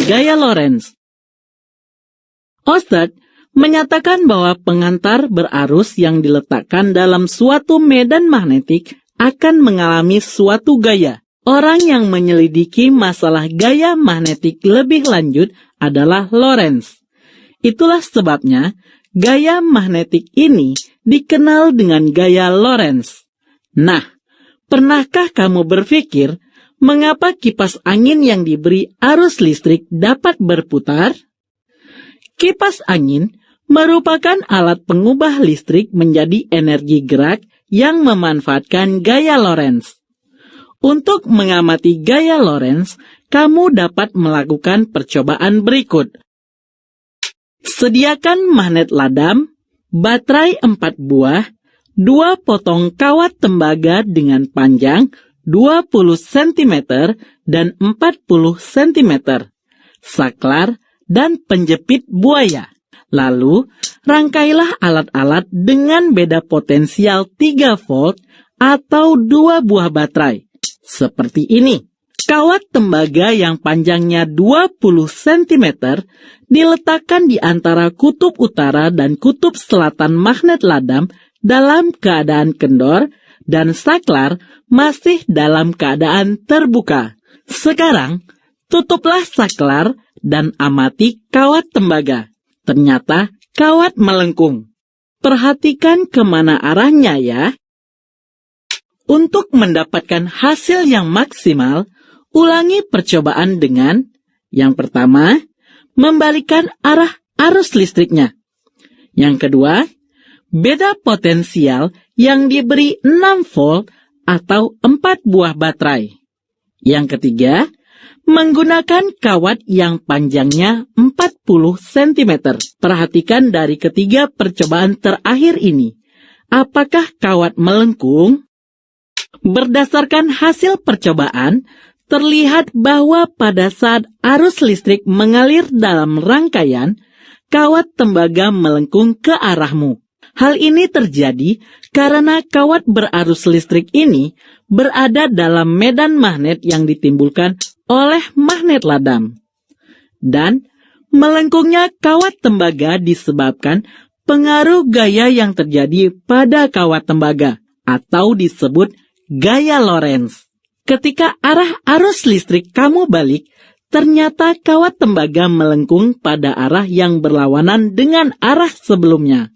gaya Lorentz. Oersted menyatakan bahwa pengantar berarus yang diletakkan dalam suatu medan magnetik akan mengalami suatu gaya. Orang yang menyelidiki masalah gaya magnetik lebih lanjut adalah Lorentz. Itulah sebabnya gaya magnetik ini dikenal dengan gaya Lorentz. Nah, pernahkah kamu berpikir mengapa kipas angin yang diberi arus listrik dapat berputar? Kipas angin merupakan alat pengubah listrik menjadi energi gerak yang memanfaatkan gaya Lorentz. Untuk mengamati gaya Lorentz, kamu dapat melakukan percobaan berikut. Sediakan magnet ladam, baterai 4 buah, 2 potong kawat tembaga dengan panjang 20 cm dan 40 cm, saklar, dan penjepit buaya. Lalu, rangkailah alat-alat dengan beda potensial 3 volt atau 2 buah baterai. Seperti ini. Kawat tembaga yang panjangnya 20 cm diletakkan di antara kutub utara dan kutub selatan magnet ladam dalam keadaan kendor dan saklar masih dalam keadaan terbuka. Sekarang, tutuplah saklar dan amati kawat tembaga. Ternyata kawat melengkung. Perhatikan kemana arahnya ya. Untuk mendapatkan hasil yang maksimal, ulangi percobaan dengan yang pertama, membalikan arah arus listriknya. Yang kedua, beda potensial yang diberi 6 volt atau 4 buah baterai. Yang ketiga, menggunakan kawat yang panjangnya 40 cm. Perhatikan dari ketiga percobaan terakhir ini. Apakah kawat melengkung? Berdasarkan hasil percobaan, terlihat bahwa pada saat arus listrik mengalir dalam rangkaian, kawat tembaga melengkung ke arahmu. Hal ini terjadi karena kawat berarus listrik ini berada dalam medan magnet yang ditimbulkan oleh magnet ladam. Dan melengkungnya kawat tembaga disebabkan pengaruh gaya yang terjadi pada kawat tembaga, atau disebut gaya Lorentz. Ketika arah arus listrik kamu balik, ternyata kawat tembaga melengkung pada arah yang berlawanan dengan arah sebelumnya.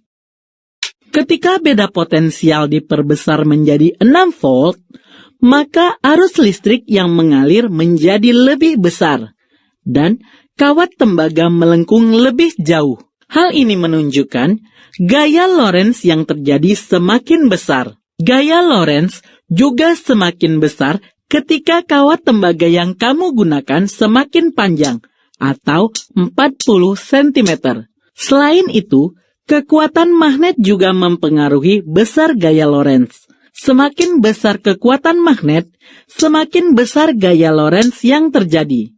Ketika beda potensial diperbesar menjadi 6 volt, maka arus listrik yang mengalir menjadi lebih besar, dan kawat tembaga melengkung lebih jauh. Hal ini menunjukkan gaya Lorentz yang terjadi semakin besar. Gaya Lorentz juga semakin besar ketika kawat tembaga yang kamu gunakan semakin panjang, atau 40 cm. Selain itu, kekuatan magnet juga mempengaruhi besar gaya Lorentz. Semakin besar kekuatan magnet, semakin besar gaya Lorentz yang terjadi.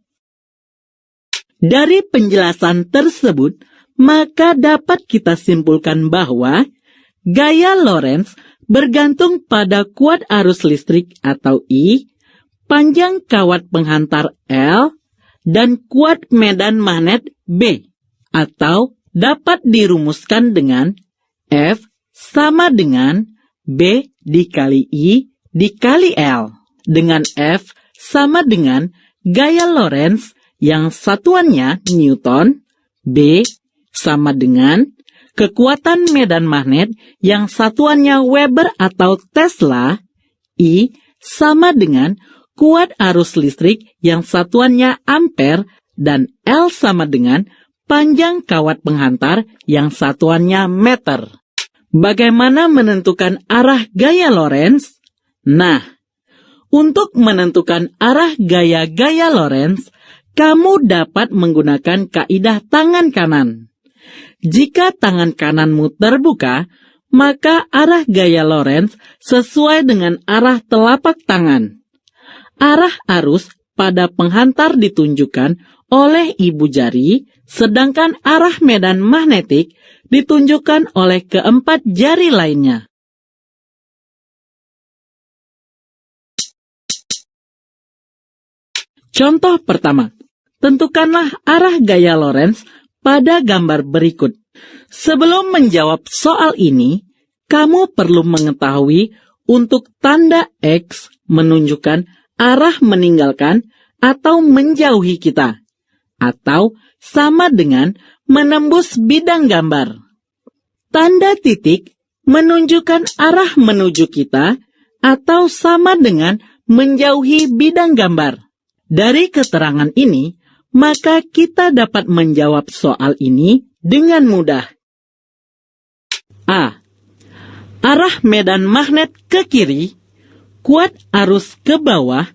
Dari penjelasan tersebut, maka dapat kita simpulkan bahwa gaya Lorentz bergantung pada kuat arus listrik atau I, panjang kawat penghantar L, dan kuat medan magnet B, atau dapat dirumuskan dengan F sama dengan B dikali I dikali L, dengan F sama dengan gaya Lorentz yang satuannya Newton, B sama dengan kekuatan medan magnet yang satuannya Weber atau Tesla, I sama dengan kuat arus listrik yang satuannya ampere, dan L sama dengan panjang kawat penghantar yang satuannya meter. Bagaimana menentukan arah gaya Lorentz? Nah, untuk menentukan arah gaya-gaya Lorentz, kamu dapat menggunakan kaidah tangan kanan. Jika tangan kananmu terbuka, maka arah gaya Lorentz sesuai dengan arah telapak tangan. Arah arus pada penghantar ditunjukkan oleh ibu jari, sedangkan arah medan magnetik ditunjukkan oleh keempat jari lainnya. Contoh pertama, tentukanlah arah gaya Lorentz pada gambar berikut. Sebelum menjawab soal ini, kamu perlu mengetahui untuk tanda X menunjukkan arah meninggalkan atau menjauhi kita, atau sama dengan menembus bidang gambar. Tanda titik menunjukkan arah menuju kita, atau sama dengan menjauhi bidang gambar. Dari keterangan ini, maka kita dapat menjawab soal ini dengan mudah. A. Arah medan magnet ke kiri, kuat arus ke bawah,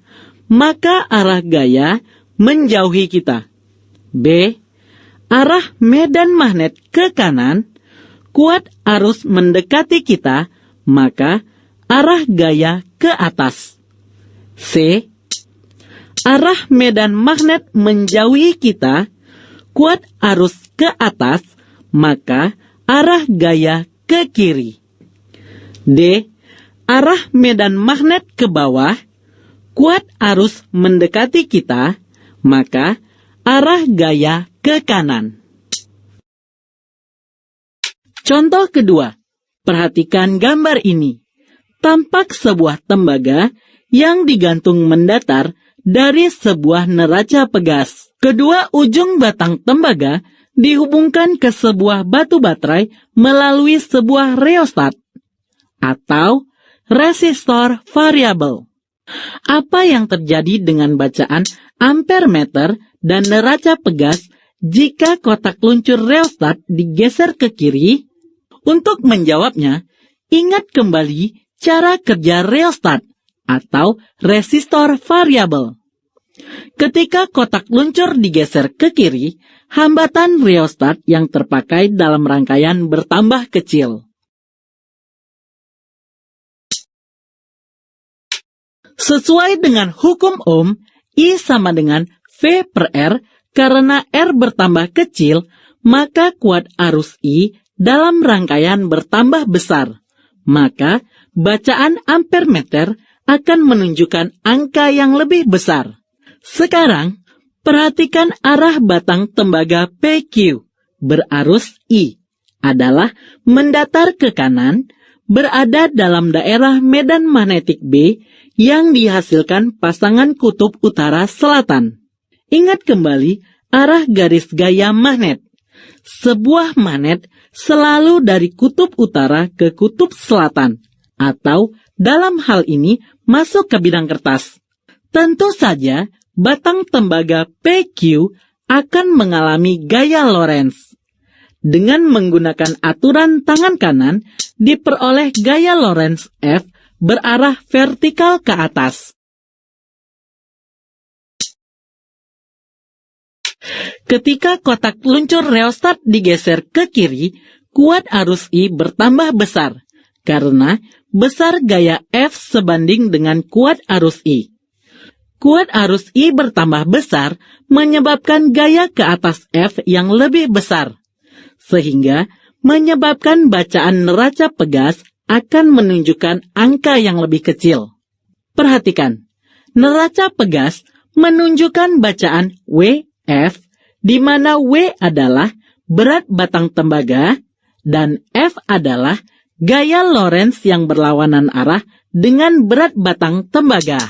maka arah gaya menjauhi kita. B. Arah medan magnet ke kanan, kuat arus mendekati kita, maka arah gaya ke atas. C. Arah medan magnet menjauhi kita, kuat arus ke atas, maka arah gaya ke kiri. D. Arah medan magnet ke bawah, kuat arus mendekati kita, maka arah gaya ke kanan. Contoh kedua, perhatikan gambar ini. Tampak sebuah tembaga yang digantung mendatar dari sebuah neraca pegas. Kedua ujung batang tembaga dihubungkan ke sebuah batu baterai melalui sebuah rheostat atau resistor variabel. Apa yang terjadi dengan bacaan ampermeter dan neraca pegas jika kotak luncur rheostat digeser ke kiri? Untuk menjawabnya, ingat kembali cara kerja rheostat atau resistor variabel. Ketika kotak luncur digeser ke kiri, hambatan rheostat yang terpakai dalam rangkaian bertambah kecil. Sesuai dengan hukum Ohm, I sama dengan V per R, karena R bertambah kecil, maka kuat arus I dalam rangkaian bertambah besar. Maka bacaan ampermeter akan menunjukkan angka yang lebih besar. Sekarang, perhatikan arah batang tembaga PQ berarus I adalah mendatar ke kanan, berada dalam daerah medan magnetik B yang dihasilkan pasangan kutub utara-selatan. Ingat kembali arah garis gaya magnet. Sebuah magnet selalu dari kutub utara ke kutub selatan, atau dalam hal ini masuk ke bidang kertas. Tentu saja, batang tembaga PQ akan mengalami gaya Lorentz. Dengan menggunakan aturan tangan kanan, diperoleh gaya Lorentz F berarah vertikal ke atas. Ketika kotak luncur rheostat digeser ke kiri, kuat arus I bertambah besar, karena besar gaya F sebanding dengan kuat arus I. Kuat arus I bertambah besar menyebabkan gaya ke atas F yang lebih besar, sehingga menyebabkan bacaan neraca pegas akan menunjukkan angka yang lebih kecil. Perhatikan, neraca pegas menunjukkan bacaan WF, di mana W adalah berat batang tembaga dan F adalah gaya Lorentz yang berlawanan arah dengan berat batang tembaga.